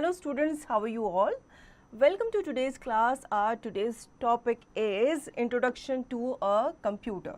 Hello students, how are you all? Welcome to today's class. Our today's topic is Introduction to a Computer.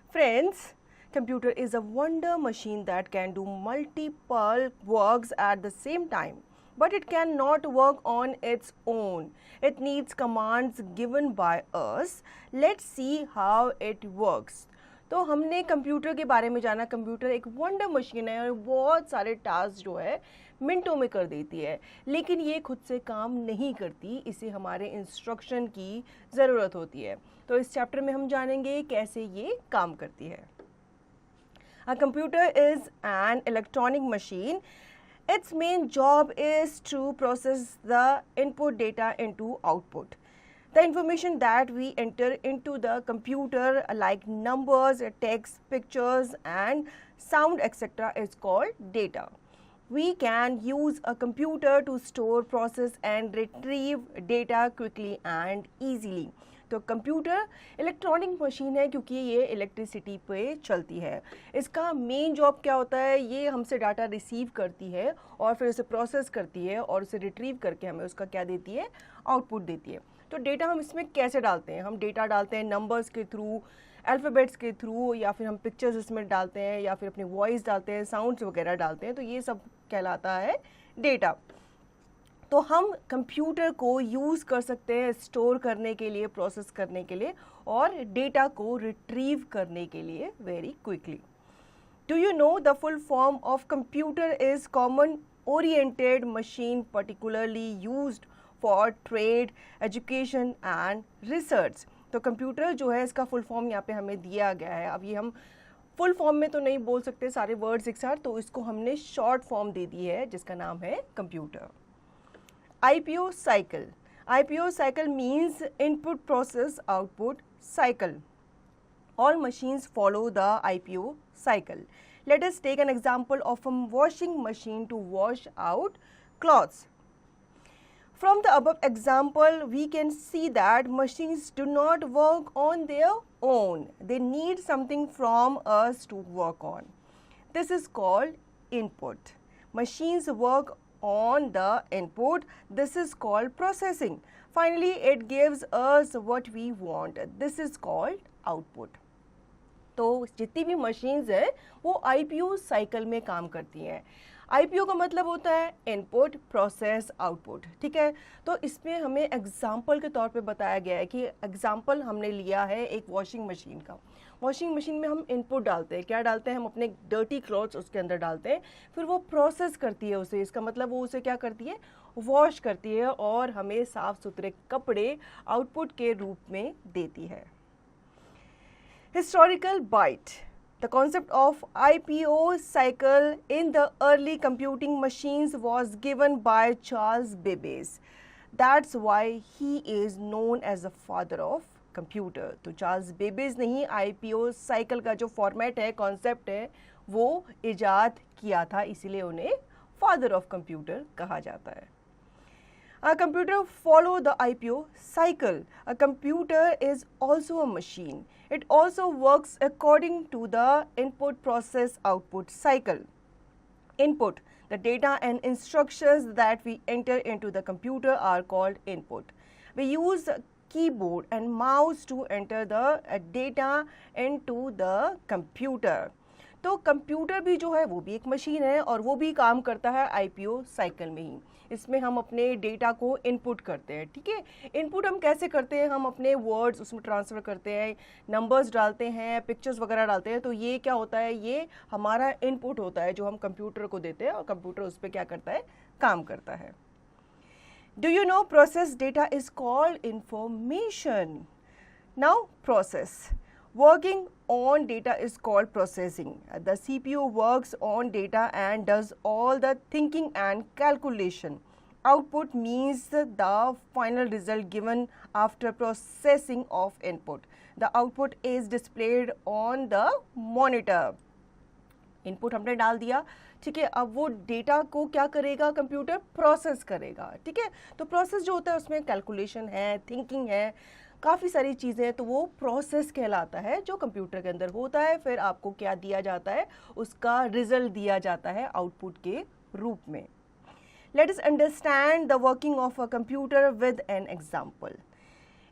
Friends, computer is a wonder machine that can do multiple works at the same time. But it cannot work on its own. It needs commands given by us. Let's see how it works. तो हमने computer के बारे में जाना. Computer एक wonder machine है और बहुत सारे टास्क जो है मिनटों में कर देती है, लेकिन ये खुद से काम नहीं करती. इसे हमारे इंस्ट्रक्शन की ज़रूरत होती है. तो इस चैप्टर में हम जानेंगे कैसे ये काम करती है. A computer is an electronic machine. Its main job is to process the input data into output. The information that we enter into the computer like numbers, text, pictures and sound etc. is called data. We can use a computer to store, process and retrieve data quickly and easily. तो computer electronic machine है क्योंकि ये electricity पे चलती है. इसका main job क्या होता है? ये हमसे डाटा रिसीव करती है और फिर उसे प्रोसेस करती है और उसे रिट्रीव करके हमें उसका क्या देती है? आउटपुट देती है. तो डेटा हम इसमें कैसे डालते हैं? हम डेटा डालते हैं नंबर्स के थ्रू, अल्फ़ाबेट्स के थ्रू, या फिर हम पिक्चर्स इसमें डालते हैं, या फिर अपनी वॉइस डालते हैं, साउंड्स वगैरह डालते हैं. तो ये सब कहलाता है डेटा. तो हम कंप्यूटर को यूज़ कर सकते हैं स्टोर करने के लिए, प्रोसेस करने के लिए और डेटा को रिट्रीव करने के लिए very quickly. Do you know the full form of computer is common oriented machine particularly used for trade, education and research. तो कंप्यूटर जो है इसका फुल फॉर्म यहाँ पे हमें दिया गया है. अब ये हम फुल फॉर्म में तो नहीं बोल सकते सारे वर्ड्स एक साथ, तो इसको हमने शॉर्ट फॉर्म दे दी है जिसका नाम है computer. IPO cycle. IPO cycle means input process output cycle. All machines follow the IPO cycle. Let us take an example of a washing machine to wash out clothes. From the above example, we can see that machines do not work on their own. They need something from us to work on. This is called input. Machines work on the input. This is called processing. Finally, it gives us what we want. This is called output. तो जितनी भी machines हैं वो IPO cycle में काम करती हैं. IPO का मतलब होता है इनपुट, प्रोसेस, आउटपुट. ठीक है, तो इसमें हमें एग्जाम्पल के तौर पे बताया गया है कि एग्जाम्पल हमने लिया है एक वॉशिंग मशीन का. वॉशिंग मशीन में हम इनपुट डालते हैं. क्या डालते हैं? हम अपने डर्टी क्लॉथ्स उसके अंदर डालते हैं, फिर वो प्रोसेस करती है उसे. इसका मतलब वो उसे क्या करती है? वॉश करती है और हमें साफ़ सुथरे कपड़े आउटपुट के रूप में देती है. Historical bite. The concept of IPO cycle in the early computing machines was given by Charles Babbage. That's why he is known as the father of computer. तो चार्ल्स बेबेज ने ही IPO साइकिल का जो format है, concept है, वो इजाद किया था, इसीलिए उन्हें फादर ऑफ कंप्यूटर कहा जाता है. A computer follow the IPO cycle. A computer is also a machine. It also works according to the input process output cycle. Input, the data and instructions that we enter into the computer are called input. We use keyboard and mouse to enter the data into the computer. तो computer भी जो है वो भी एक machine है और वो भी काम करता है IPO साइकिल में ही. इसमें हम अपने डेटा को इनपुट करते हैं. ठीक है, इनपुट हम कैसे करते हैं? हम अपने वर्ड्स उसमें ट्रांसफ़र करते हैं, नंबर्स डालते हैं, पिक्चर्स वगैरह डालते हैं. तो ये क्या होता है? ये हमारा इनपुट होता है जो हम कंप्यूटर को देते हैं और कंप्यूटर उस पर क्या करता है? काम करता है. Do you know process data is called information. Now process. Working on data is called processing. The CPU works on data and does all the thinking and calculation. Output means the final result given after processing of input. The output is displayed on the monitor. Input हमने डाल दिया. ठीक है, अब वो data को क्या करेगा? कंप्यूटर प्रोसेस करेगा. ठीक है, तो प्रोसेस जो होता है उसमें कैलकुलेशन है, थिंकिंग है, काफ़ी सारी चीज़ें, तो वो प्रोसेस कहलाता है जो कंप्यूटर के अंदर होता है. फिर आपको क्या दिया जाता है? उसका रिजल्ट दिया जाता है आउटपुट के रूप में. Let us understand the working of a computer with an example.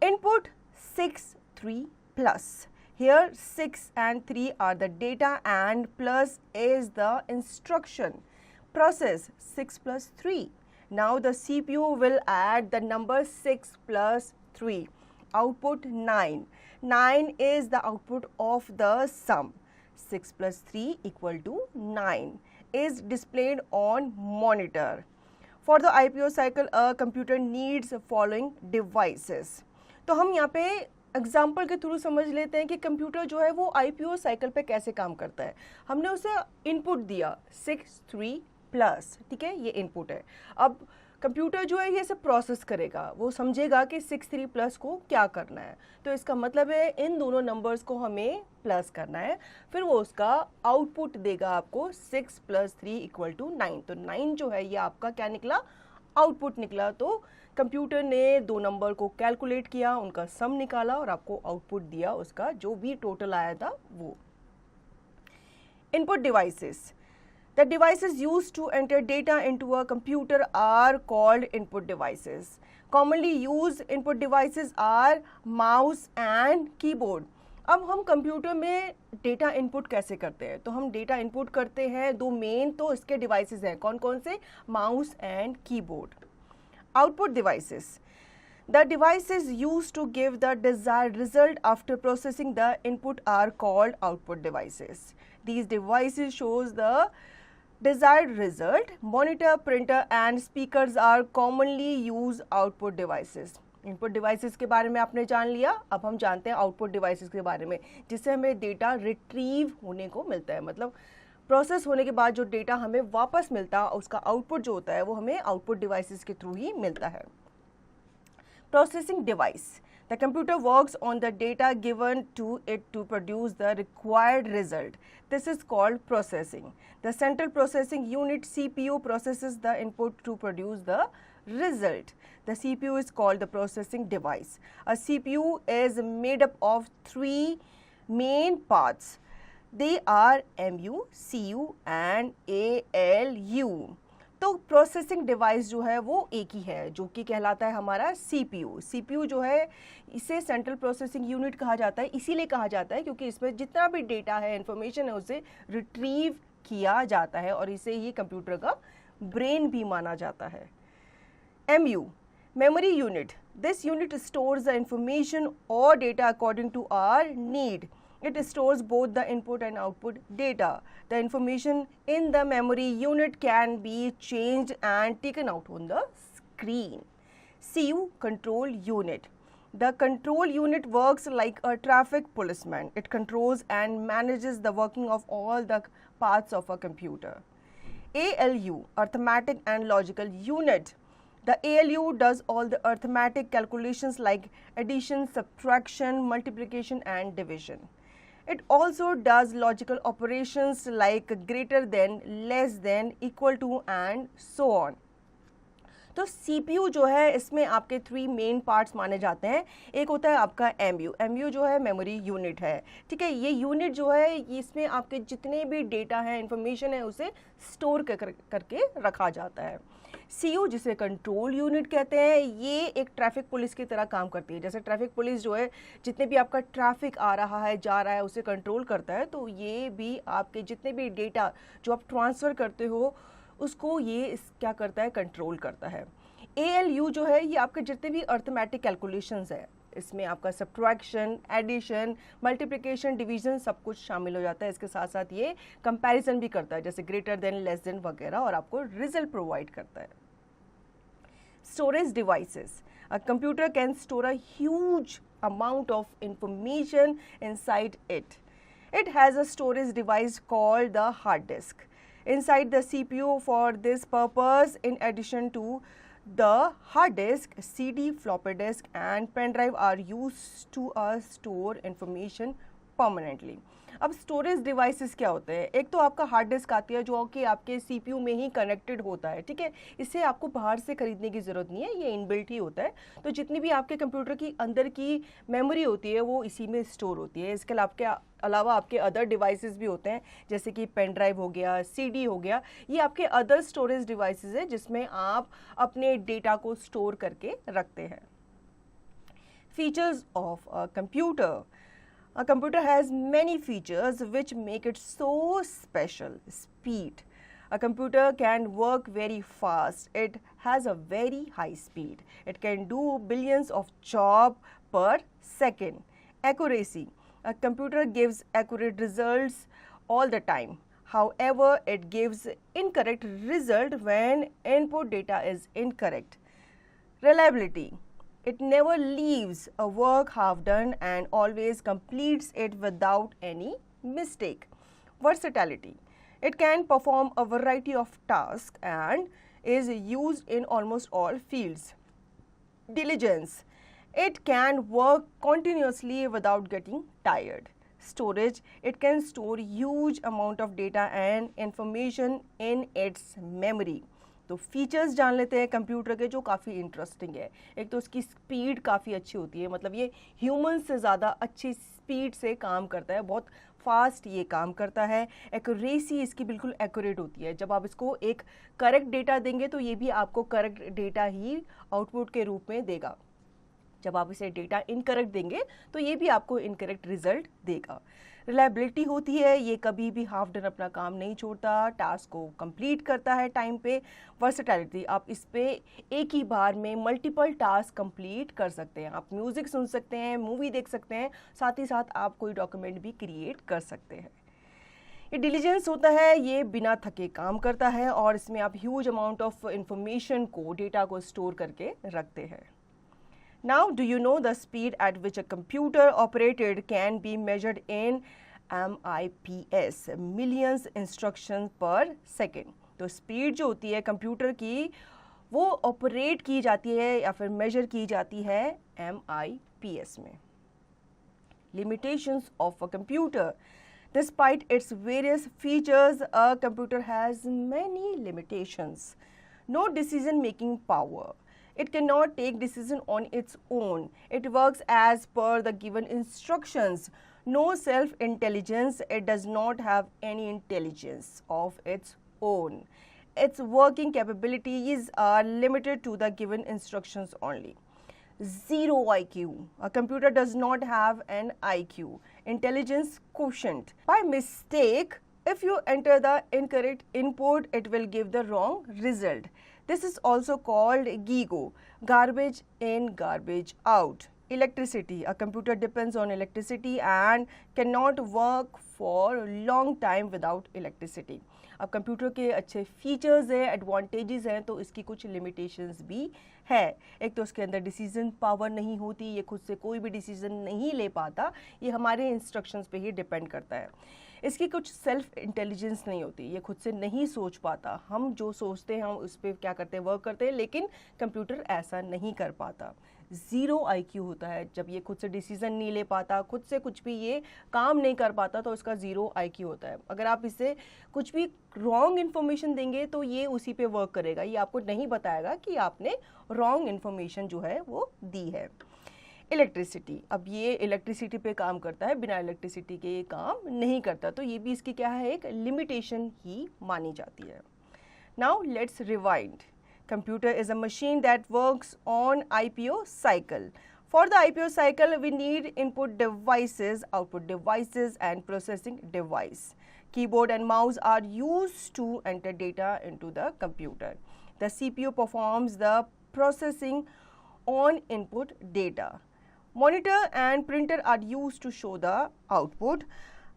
Input 6, 3 plus. Here 6 and 3 are the data and plus is the instruction. Process 6 plus 3. Now the CPU will add the number 6 plus 3. Output 9. 9 is the output of the sum. 6 plus 3 equal to 9 is displayed on monitor. For the IPO cycle, a computer needs following devices. तो हम यहाँ पे example के through समझ लेते हैं कि computer जो है वो IPO साइकिल पे कैसे काम करता है. हमने उसे इनपुट दिया 6, 3 प्लस, ठीक है, ये इनपुट है. अब कंप्यूटर जो है ये सब प्रोसेस करेगा, वो समझेगा कि 6, 3 प्लस को क्या करना है. तो इसका मतलब है इन दोनों नंबर्स को हमें प्लस करना है. फिर वो उसका आउटपुट देगा आपको 6 प्लस 3 इक्वल टू 9. तो 9 जो है ये आपका क्या निकला, आउटपुट निकला. तो कंप्यूटर ने दो नंबर को कैलकुलेट किया, उनका सम निकाला और आपको आउटपुट दिया उसका जो भी टोटल आया था वो. Input devices. The devices used to enter data into a computer are called input devices. Commonly used input devices are mouse and keyboard. अब हम कंप्यूटर में डेटा इनपुट कैसे करते हैं, तो हम डेटा इनपुट करते हैं दो मेन तो इसके डिवाइसेस हैं. कौन कौन से, mouse and keyboard. Output devices. The devices used to give the desired result after processing the input are called output devices. These devices shows the desired result. Monitor, printer and speakers are commonly used output devices. Input devices के बारे में आपने जान लिया. अब हम जानते हैं output devices के बारे में, जिससे हमें डेटा रिट्रीव होने को मिलता है. मतलब प्रोसेस होने के बाद जो डेटा हमें वापस मिलता है उसका आउटपुट जो होता है वो हमें आउटपुट डिवाइसेस के थ्रू ही मिलता है. Processing device. The computer works on the data given to it to produce the required result. This is called processing. The central processing unit CPU processes the input to produce the result. The CPU is called the processing device. A CPU is made up of three main parts. They are MU, CU and ALU. तो processing device जो है वो एक ही है जो कि कहलाता है हमारा CPU. CPU जो है इसे सेंट्रल प्रोसेसिंग यूनिट कहा जाता है, इसीलिए कहा जाता है क्योंकि इसमें जितना भी डेटा है, इंफॉर्मेशन है, उसे रिट्रीव किया जाता है और इसे ही कंप्यूटर का ब्रेन भी माना जाता है. MU, memory unit. This unit stores the information or data according to our need. It stores both the input and output data. The information in the memory unit can be changed and taken out on the screen. CU, control unit. The control unit works like a traffic policeman. It controls and manages the working of all the parts of a computer. ALU, arithmetic and logical unit. The ALU does all the arithmetic calculations like addition, subtraction, multiplication and division. It also does logical operations like greater than, less than, equal to and so on. तो CPU जो है इसमें आपके 3 main parts माने जाते हैं. एक होता है आपका MU. MU जो है मेमोरी यूनिट है, ठीक है. ये यूनिट जो है इसमें आपके जितने भी डेटा है, इंफॉर्मेशन है, उसे स्टोर करके रखा जाता है. CU जिसे कंट्रोल यूनिट कहते हैं, ये एक ट्रैफिक पुलिस की तरह काम करती है. जैसे ट्रैफिक पुलिस जो है जितने भी आपका ट्रैफिक आ रहा है, जा रहा है, उसे कंट्रोल करता है. तो ये भी आपके जितने भी डेटा जो आप ट्रांसफ़र करते हो उसको ये क्या करता है, कंट्रोल करता है. ALU जो है ये आपके जितने भी अर्थमेटिक कैलकुलेशंस है, इसमें आपका सब्ट्रैक्शन, एडिशन, मल्टीप्लिकेशन, डिवीजन सब कुछ शामिल हो जाता है. इसके साथ साथ ये कंपैरिजन भी करता है, जैसे ग्रेटर देन, लेस देन वगैरह, और आपको रिजल्ट प्रोवाइड करता है. Storage devices. A computer can store a huge amount of information inside it. It has a storage device called the hard disk. Inside the CPU for this purpose, in addition to the hard disk, CD, floppy disk and pen drive are used to store information permanently. अब storage devices क्या होते हैं? एक तो आपका hard disk आती है जो कि आपके सीपीयू में ही कनेक्टेड होता है, ठीक है। इसे आपको बाहर से खरीदने की ज़रूरत नहीं है, ये इनबिल्ट ही होता है। तो जितनी भी आपके कंप्यूटर की अंदर की मेमोरी होती है वो इसी में स्टोर होती है। इसके अलावा आपके अदर डिवाइसेस भी होते हैं, जैसे कि पेन ड्राइव हो गया, सीडी हो गया, ये आपके अदर स्टोरेज डिवाइसेस है जिसमें आप अपने डेटा को स्टोर करके रखते हैं। Features of a computer. A computer has many features which make it so special. Speed. A computer can work very fast. It has a very high speed. It can do billions of jobs per second. Accuracy. A computer gives accurate results all the time. However, it gives incorrect result when input data is incorrect. Reliability. It never leaves a work half done and always completes it without any mistake. Versatility. It can perform a variety of tasks and is used in almost all fields. Diligence. It can work continuously without getting tired. Storage. It can store huge amount of data and information in its memory. तो features जान लेते हैं computer के जो काफ़ी interesting है। एक तो उसकी स्पीड काफ़ी अच्छी होती है, मतलब ये ह्यूमन से ज़्यादा अच्छी स्पीड से काम करता है, बहुत फास्ट ये काम करता है। एक्यूरेसी इसकी बिल्कुल एक्यूरेट होती है। जब आप इसको एक करेक्ट डेटा देंगे तो ये भी आपको करेक्ट डेटा ही आउटपुट के रूप में देगा। जब आप इसे डेटा इनकरेक्ट देंगे तो ये भी आपको इनकरेक्ट रिजल्ट देगा। रिलायबिलिटी होती है, ये कभी भी हाफ डन अपना काम नहीं छोड़ता, टास्क को कंप्लीट करता है टाइम पे। वर्सेटैलिटी, आप इस पे एक ही बार में मल्टीपल टास्क कंप्लीट कर सकते हैं। आप म्यूज़िक सुन सकते हैं, मूवी देख सकते हैं, साथ ही साथ आप कोई डॉक्यूमेंट भी क्रिएट कर सकते हैं। ये डिलीजेंस होता है, ये बिना थके काम करता है और इसमें आप ह्यूज अमाउंट ऑफ इंफॉर्मेशन को, डेटा को स्टोर करके रखते हैं। Now, do you know the speed at which a computer operated can be measured in MIPS, millions instructions per second? तो स्पीड जो होती है कंप्यूटर की वो ऑपरेट की जाती है या फिर मेजर की जाती है MIPS में। Limitations of a computer. Despite its various features, a computer has many limitations. No decision-making power. It cannot take decision on its own. It works as per the given instructions. No self-intelligence. It does not have any intelligence of its own. Its working capabilities are limited to the given instructions only. Zero IQ. A computer does not have an IQ, intelligence quotient. By mistake, if you enter the incorrect input, it will give the wrong result. This is also called GIGO, garbage in, garbage out. Electricity. A computer depends on electricity and cannot work for long time without electricity. अब computer के अच्छे features हैं, advantages हैं, तो इसकी कुछ limitations भी है। एक तो उसके अंदर डिसीजन पावर नहीं होती, ये खुद से कोई भी डिसीजन नहीं ले पाता, ये हमारे इंस्ट्रक्शंस पे ही डिपेंड करता है। इसकी कुछ सेल्फ इंटेलिजेंस नहीं होती, ये खुद से नहीं सोच पाता। हम जो सोचते हैं हम उस पर क्या करते हैं, वर्क करते हैं, लेकिन कंप्यूटर ऐसा नहीं कर पाता। ज़ीरो IQ होता है, जब ये खुद से डिसीज़न नहीं ले पाता, खुद से कुछ भी ये काम नहीं कर पाता, तो इसका ज़ीरो IQ होता है। अगर आप इसे कुछ भी रॉन्ग इन्फॉर्मेशन देंगे तो ये उसी पे वर्क करेगा, ये आपको नहीं बताएगा कि आपने रॉन्ग इन्फॉर्मेशन जो है वो दी है। इलेक्ट्रिसिटी, अब ये इलेक्ट्रिसिटी पे काम करता है, बिना इलेक्ट्रिसिटी के ये काम नहीं करता, तो ये भी इसकी क्या है, एक लिमिटेशन ही मानी जाती है। Now let's rewind. Computer is a machine that works on IPO cycle. For the IPO cycle, we need input devices, output devices, and processing device. Keyboard and mouse are used to enter data into the computer. The CPU performs the processing on input data. Monitor and printer are used to show the output.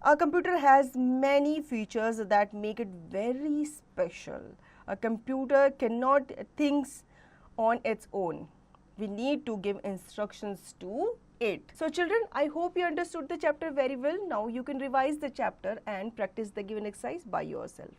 A computer has many features that make it very special. A computer cannot think on its own. We need to give instructions to it. So children, I hope you understood the chapter very well. Now you can revise the chapter and practice the given exercise by yourself.